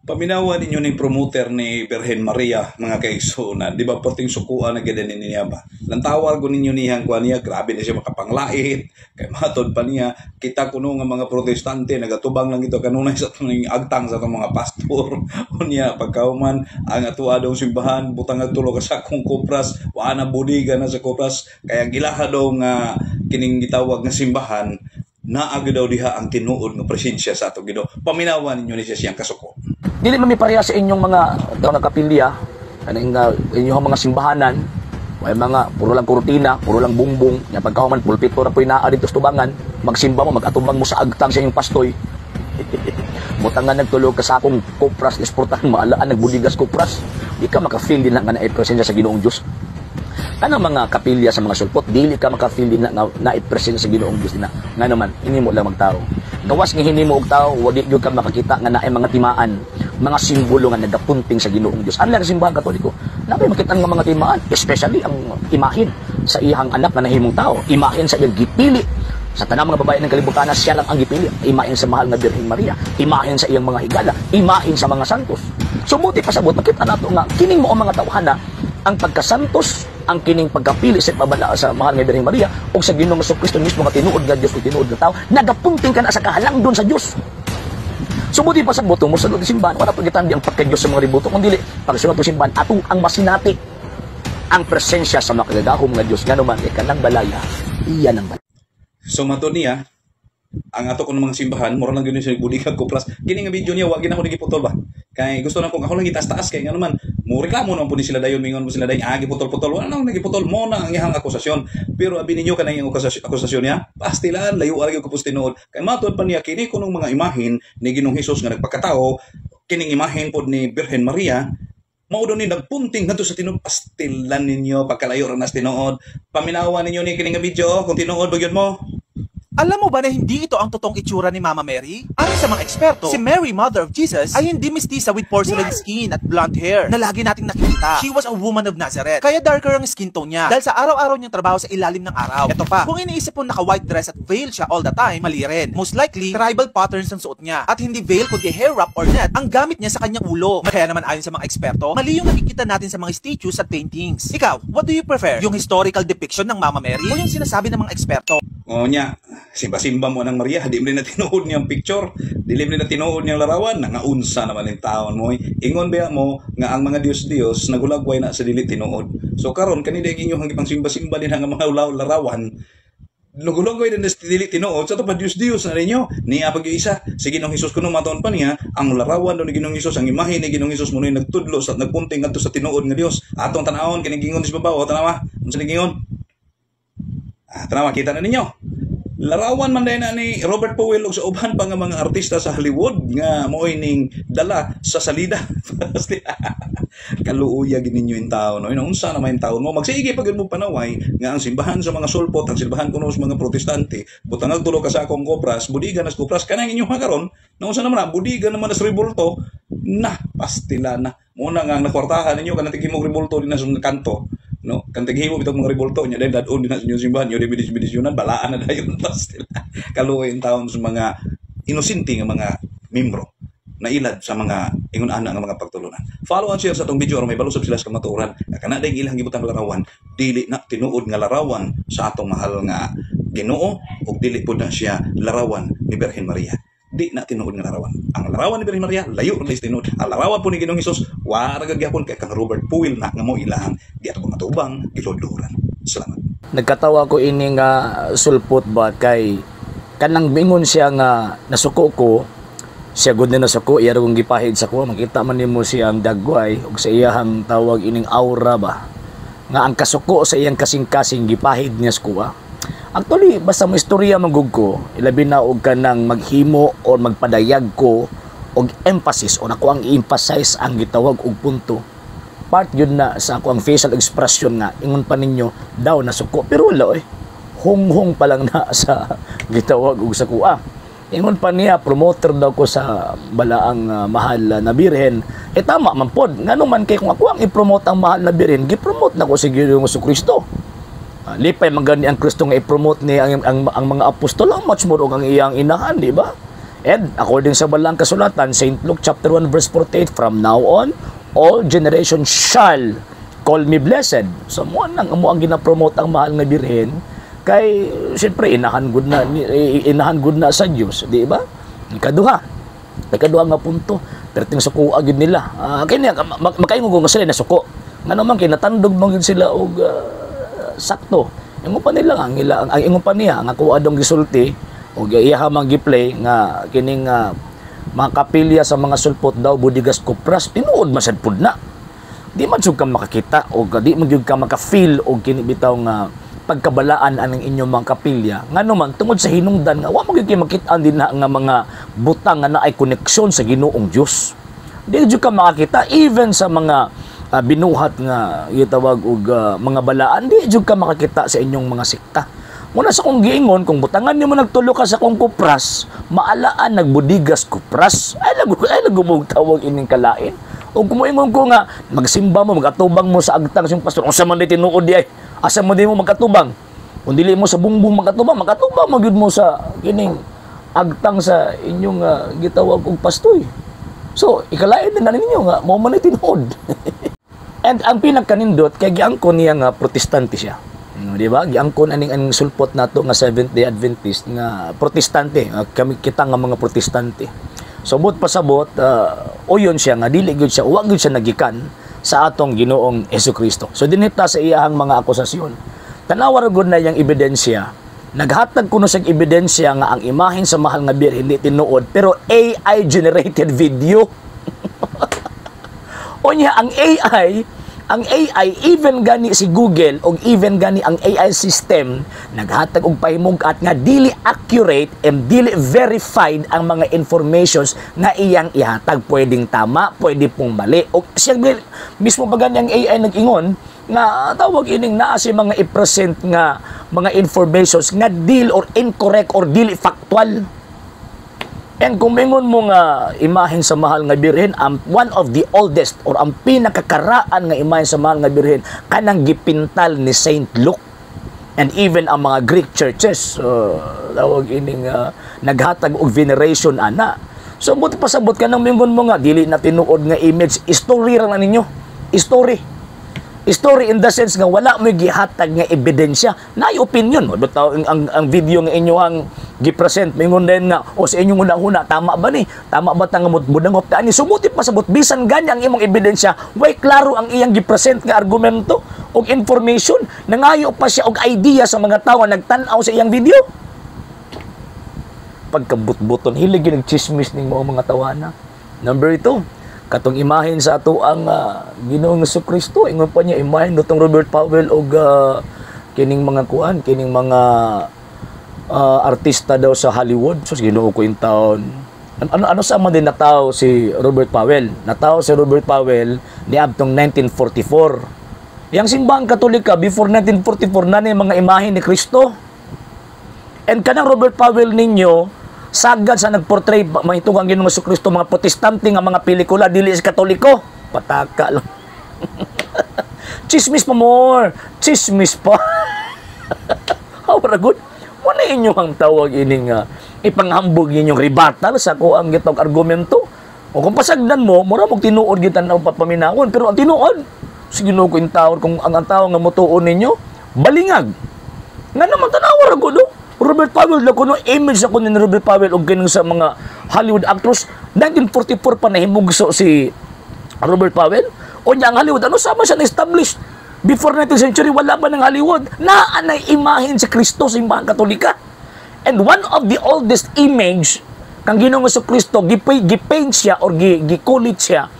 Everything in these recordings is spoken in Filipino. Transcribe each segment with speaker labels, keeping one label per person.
Speaker 1: Paminawan ninyo ni promoter ni Birhen Maria, mga kaigsunan. Di ba, porting sukuan na ganda niya ba? Lantawar ko ninyo niyang kuha niya, grabe na siya makapanglait. Kaya matod pa niya, kita kuno nga mga protestante, nagatubang lang ito, kanunay sa itong agtang sa itong mga pastor. O niya, pagkauman, ang atuwa daw simbahan, butang at tulog sa akong kupras, waana budiga na sa kupras, kaya gilaha daw nga kining gitawag nga simbahan, naagi daw diha ang tinuod ng presensya sa ato Ginoo. Paminawan ninyo ni siya siyang kasuko.
Speaker 2: Dili man mi pareha sa inyong mga daw na kapilya, kaning inyong mga simbahanan, may mga puro lang kurtina, puro lang bumbong, nya pagkahuman pulpito ra poy naa dito sa tubangan, magsimba mo, magatubang mo sa agtang sa inyong pastoy. Butangan nagtulog ka sa akong kupras, esportahan maalaan nagbudigas kupras. Di ka maka-feel din na nga na-presensya sa Ginoong Dios. Kanang mga kapilya sa mga sulpot, dili ka maka-feel din na i-present sa Ginoong Diyos na. Nga naman, hinimo lang magtao. Gawas nga hinimo og tao, wadi gyud ka makakita nga naay mga timaan, mga simbolo nga nagapunting sa Ginoong Diyos. Ang simbahan Katoliko, naay makita nga mga timaan, especially ang imahin sa iyang anak na nahimong tao, imahin sa iyang gipili. Sa tanang mga babae ng kalibutan, siya lang ang gipili. Imahin sa mahal na Birhen Maria, imahin sa iyang mga higala, imahin sa mga santos. Sumuti pasabot, makita nato nga kining mo ang mga tawhana, ang pagkasantos, ang kining pagkapili sa pabala sa mahal nga Birhen Maria o sa Ginoong Kristo mismo nga tinuod nga Dios o tinuod nga tao, nagapunting ka na sa kahalangdon sa Dios. Sumuti pasabot mo sa loob ng simbahan, wala pagitandi ang pagka-Dios sa mga ributo, kundi pagsunod ng simbahan atong ang masinati ang presensya sa makagagahom nga Dios nga naman kanang balaya, iyan ang balaya.
Speaker 1: So mato niya, ang ato ko ng mga simbahan, mura lang yun siya budigan ko plus. Kini nga video niya, wag gina ko nagiputol ba? Kaya gusto na kung ako lang itaas-taas, kaya nga naman, mo reklamo naman po ni sila dayon, mingon mo sila dayon, giputol-putol, wala nang nagiputol, mo na ang iyang akusasyon. Pero abi ninyo ka na yung akusasyon niya, pastilan, layo alagyo ko po tinood. Kaya matod pa niya, kini ko ng mga imahin ni Ginoong Hesus nga nagpakatao, kining imahin po ni Birhen Maria, maudo ni nagpunting ngadto sa tinuod, pastilan ninyo, pagkalayo ra nas tinuod. Paminawan ninyo ni kining video, kung tinuod bagyon mo.
Speaker 3: Alam mo ba na hindi ito ang totoong itsura ni Mama Mary? Ayon sa mga eksperto, si Mary, Mother of Jesus, ay hindi mistisa with porcelain skin at blonde hair na lagi nating nakikita. She was a woman of Nazareth, kaya darker ang skin tone niya dahil sa araw-araw niyang trabaho sa ilalim ng araw. Ito pa, kung iniisip mo naka-white dress at veil siya all the time, mali rin. Most likely, tribal patterns ang suot niya. At hindi veil kundi hair wrap or net ang gamit niya sa kanyang ulo. Kaya naman ayon sa mga eksperto, mali yung nakikita natin sa mga statues at paintings. Ikaw, what do you prefer? Yung historical depiction ng Mama Mary o yung sinasabi ng mga eksperto?
Speaker 1: O niya, simba-simba mo ng Maria, di mo na tinuod niyang picture, di mo na tinuod niyang larawan, nangaunsa naman yung taon mo. Ingon ba mo nga ang mga Diyos-Diyos nagulagway na sa dili tinuod. So karon kanina yung inyong hangipang simba-simba din ang mga larawan, nagulagway din sa dili tinuod, sa ito pa Diyos-Diyos na ninyo, niya pag-iisa. Si Ginoong Hesus kuno mataon pa niya, ang larawan doon ni Ginoong Hesus, ang imahe ni Ginoong Hesus mo na nagtudlo sa nagpunting ngadto sa tinuod nga Dios. Atong tanawon kinigingon sa babaw, tanawa, unsa gingon? Tanawa, kita na ninyo. Larawan man dahil na ni Robert Powell o sa uban pa nga mga artista sa Hollywood nga mo'y ning dala sa salida. Kaluuya gininyo yung taon. No? Unsa naman yung taon mo? Magsige pag mo panaway nga ang simbahan sa mga sulpot, ang simbahan kuno sa mga protestante, butang nagtulo ka sa akong kopras, budigan nas kopras, kanang inyong hakaron, na unsa naman na, budigan naman nas revolto, na, pastila na. Muna nga, nakwartahan ninyo, kanang tigimog revolto din na sa kanto. No, kan taghimo bitong mga revolto nya dahil dadon din sa inyong simbahan, yung bidis-bidisyonan, balaan na dayon pastila. Kaluoy ang taon sa mga inosente nga mga membro na ilad sa mga ingon-ana nga mga pagtulunan. Follow and share sa atong video aron may balusab sila sa kamatuoran. Kana dayong ilang gibutang larawan, dili na tinuod nga larawan sa atong mahal nga Ginoo ug dili pud na siya larawan ni Birhen Maria. Di na tinuod nga larawan. Ang larawan ni Birhen Maria layo ra tinuod. Ang larawan po ni Ginoong Hesus wala gyapon kay kang Robert Powell na nga mo ilang di ato matubang gilodloran. Salamat.
Speaker 2: Nagkatawa ko ini nga sulpot ba kay kanang bingon siya nga nasuko ko, siya gud na nasuko iya ra kong gipahid sa ko, makita man nimo siyang dagway ug sa iyang tawag ining aura ba nga ang kasuko sa iyang kasing-kasing gipahid niya sa kuha. Actually, basta mo istorya magug ko, ilabi na og kanang maghimo o magpadayag ko og emphasis o nako ang i-emphasize ang gitawag og punto. Part yun na sa ako ang facial expression nga ingon pa ninyo daw na suko, pero wala hung-hung pa lang na sa gitawag og sa kuha. Ingon pa niya promoter daw ko sa balaang mahal na Birhen. Tama man pod, ngano man kay kung ako ang i-promote ang mahal na Birhen, gi-promote na ko si Ginoong Kristo. Lipay magani ang Kristo nga i-promote ni ang mga apostol, much more og ang iyang inahan, di ba? And according sa balang kasulatan, St. Luke chapter 1 verse 48, from now on, all generations shall call me blessed. So mo ang ginapromote ang mahal nga birhen kay siyempre inahan gud na sa Dios, di ba? Ikaduha nga punto, perting suko agid nila. Kini makaingon ko nga sila na suko. Ngano man kinatandog man sila og sakto. Ingon pa nila ang ingon pa niya nga kuha dong gisulti og iya man giplay nga kining mga kapilya sa mga sulpot daw budigas kupras tinuod masad pud na. Di man jud ka makakita o di man jud ka maka-feel og kini bitaw nga pagkabalaan aning inyong mga kapilya ngano man tungod sa hinungdan nga wa mo gyud makita din na nga mga butang nga naay koneksyon sa Ginoong Dios. Di jud ka makakita even sa mga binuhat nga gitawag og mga balaan, di jud ka makakita sa inyong mga sikta. Muna sa kong giingon, kung butangan nimo nagtulo ka sa kong kupras, maalaan nagbudigas kupras, ay lagumog tawag ining kalain. O kumuingon ko nga, magsimba mo, magatubang mo sa agtang sa pastor, asa man di tinuod di ay, asa man di mo magatubang. Kung dili mo sa bungbong magatubang magyud mo sa kining agtang sa inyong gitawag og pastoy. So, ikalain din na ninyo nga, mo man tinuod. And ang pinagkanindot, kay giangkon niya nga protestante siya. Di ba? Giangkon aning sulpot nato nga Seventh-day Adventist nga protestante. Kami kita nga mga protestante. So, but pasabot, uyon siya nga, dili gyud siya, uwag gyud siya nagikan sa atong Ginoong Hesukristo. So, dinhita sa iyahang mga akusasyon. Tanawar gud na yang ebidensya. Naghatag kuno sa ebidensya nga ang imahen sa mahal nga bir hindi tinuod, pero AI generated video. O niya, ang AI, even gani si Google o even gani ang AI system, naghatag og pahimugat nga dili accurate and dili verified ang mga informations na iyang ihatag. Pwedeng tama, pwede pong mali. O siya mismo pa gani ang AI nag-ingon, nga tawag ining naa si mga i-present nga mga informations nga dili or incorrect or dili factual. And kung mingon mo nga imahen sa mahal nga birhen, one of the oldest or ang pinakakaraan nga imahen sa mahal nga birhen kanang gipintal ni St. Luke. And even ang mga Greek churches, tawag ining naghatag og veneration ana. So buti pasabot ka nang mingon mo nga dili na tinuod nga image, story ra na ninyo. Story in the sense nga wala mo gihatag nga ebidensya, naay opinion mo. Bitaw ang video nga inyo ang gipresent mingon din nga o sa inyong una-una tama ba ni? Tama ba tang budangop ta ani? Sumuti pasabot bisan gani ang imong ebidensya, way klaro ang iyang gipresent nga argumento og information, nangayo pa siya og idea sa mga tawo nagtan-aw sa iyang video. Pagkabut-buton hilig gyud chismis ning mga tawana. Number 2, katong imahen sa ato ang Ginoong Hesukristo, ingon pa niya imahen nitong Robert Powell og kining mga kuan, kining mga artista daw sa Hollywood. So Ginoo ko yung taon. Ano sa man din nataw si Robert Powell? Nataw si Robert Powell niadtong 1944. Yang simbahang Katolika before 1944 na ni mga imahen ni Kristo. And kanang Robert Powell ninyo sagad sa nagportray mahitong ang Ginoong Hesukristo mga protestante nga mga pelikula dili sa Katoliko. Pataka lang. Chismis pa more. Chismis pa. How good? Wala inyong tawag ining ipanghambog inyong rebuttal sa kuang gitog argumento. O kung pasagdan mo, mura mong tinuod gitan ang papaminawon, pero ang tinuod sige no ko in tawor kung ang tawo nga motuon ninyo balingag. Nga naman tanawar ko no. Robert Powell na kuno image ako ni Robert Powell og ganun sa mga Hollywood actors. 1944 pa nahimugso si Robert Powell. O niya ang Hollywood, ano sama siya na-establish? Before 19th century, wala ba ng Hollywood? Naanay imahin si Kristo sa imbahang Katolika. And one of the oldest image kang Ginoong Hesukristo, gipaint siya or gikulit siya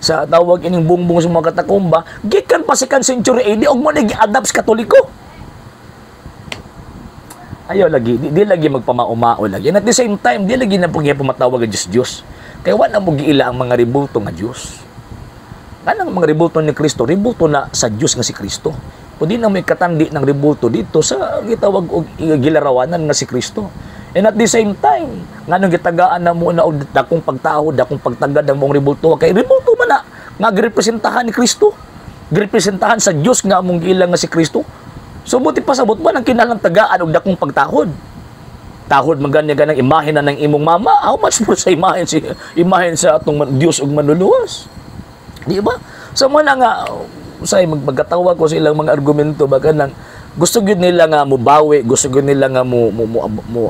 Speaker 2: sa tawag ining bungbong sa mga katakumba, gikan pa sa 2nd century AD, og mo na gi-adapt sa Katoliko. Ayaw lagi, di lagi magpamaumao lagi. And at the same time, di lagi na pumatawag ang Diyos. Kaya wala mo giila ang mga ribulto nga Diyos. Kanang mga ribulto ni Kristo, ribulto na sa Diyos nga si Kristo. Kundi na may katandi ng ribulto dito sa gitawag og gilarawanan nga si Kristo. And at the same time, nga nung gitagaan na mo na og dakong pagtahod, dakong pagtagad ng mong ribulto, kay ribulto man na nga girepresentahan ni Kristo. Girepresentahan sa Diyos nga among giila nga si Kristo. So buti pasabot ba nang kinalang tagaan og dakong pagtahod? tahod man ganang imahe na ng imong mama, how much more sa imahen sa atong Dios ug manluluwas. Di ba? So mo na nga magkatawa ko sa ilang mga argumento baka nang gusto gyud nila nga mubawi, gusto gyud nila nga mo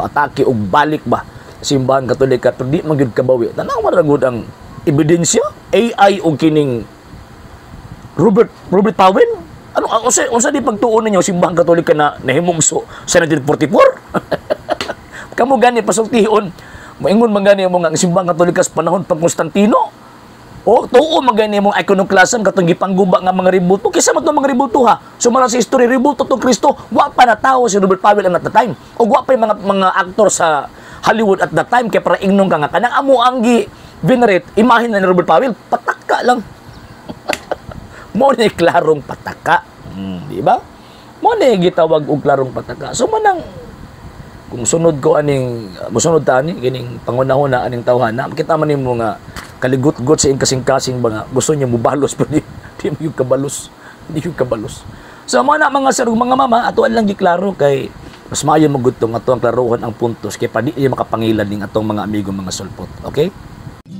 Speaker 2: atake og balik ba simbahan Katolika pero di man gyud kabawi. Tanaw man ra gud ang ebidensya, AI o kining Robert Powell. Ano unsa di pagtuon ninyo simbahan Katolika na nahimong sa 1944? Kamu gani pasultihon, moingon man gani mo nga ang simbang Katolika sa panahon pag Constantino. O tuo man gani mong iconoclasm katong gipangguba nga mga rebulto. Kisa man mga rebulto ha. Sumara sa history rebulto tong Kristo, wa pa na tawo si Robert Powell at the time. O wa pa mga aktor sa Hollywood at that time kay para ingnon ka nga kanang amo ang venerate imahin na ni Robert Powell, pataka lang. Mo ni klarong pataka. Di ba? Mo ni gitawag og klarong pataka. So manang kung sunod ko aning musunod ta ani kining pangunahon na aning tawhana makita man nimo nga kaligut-gut sa kasing-kasing mga gusto niya mubalos pero di mo kabalos so mga sir mga mama atuan lang giklaro kay mas maayo magudtong ato ang klaruhan ang puntos kay pa di makapangilan ning atong mga amigo mga sulpot. Okay,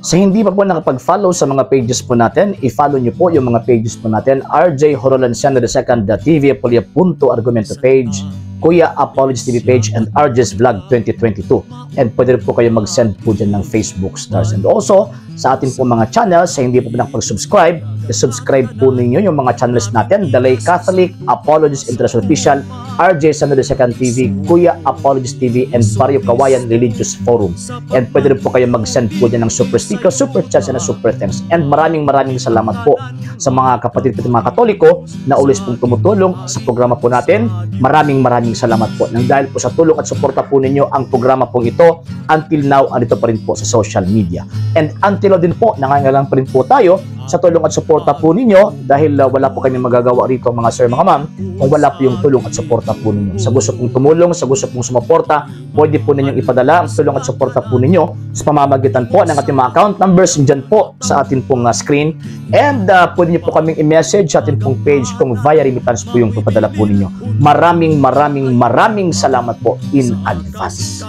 Speaker 2: sa hindi pa po nakapag-follow sa mga pages po natin, i-follow nyo po yung mga pages po natin, RJ Horolanciano II, TV Apolia Punto Argumento page, Kuya Apologies TV page, and RJ's Vlog 2022. And pwede rin po kayo mag-send po dyan ng Facebook stars. And also, sa atin po mga channels, sa hindi po nakapag-subscribe, i-subscribe po ninyo yung mga channels natin, The Lay Catholic, Apologies International Official, RJ Sano II TV, Kuya Apologies TV, and Barrio Kawayan Religious Forum. And pwede rin po kayo mag-send po dyan ng super sticker, super chats, and super thanks. And maraming salamat po sa mga kapatid at mga Katoliko na ulis pong tumutulong sa programa po natin. Maraming salamat po. Nang dahil po sa tulong at suporta po ninyo ang programa pong ito, until now, andito pa rin po sa social media. And until now din po, nangangailangan pa rin po tayo sa tulong at suporta po ninyo dahil wala po kayong magagawa rito mga sir, mga ma'am, kung wala po yung tulong at suporta po ninyo. Sa gusto pong tumulong, sa gusto pong sumuporta, pwede po ninyong ipadala ang tulong at suporta po ninyo sa pamamagitan po ng ating mga account numbers dyan po sa ating pong screen. And pwede nyo po kaming i-message sa ating pong page kung via remittance po yung papadala po ninyo. Maraming salamat po in advance.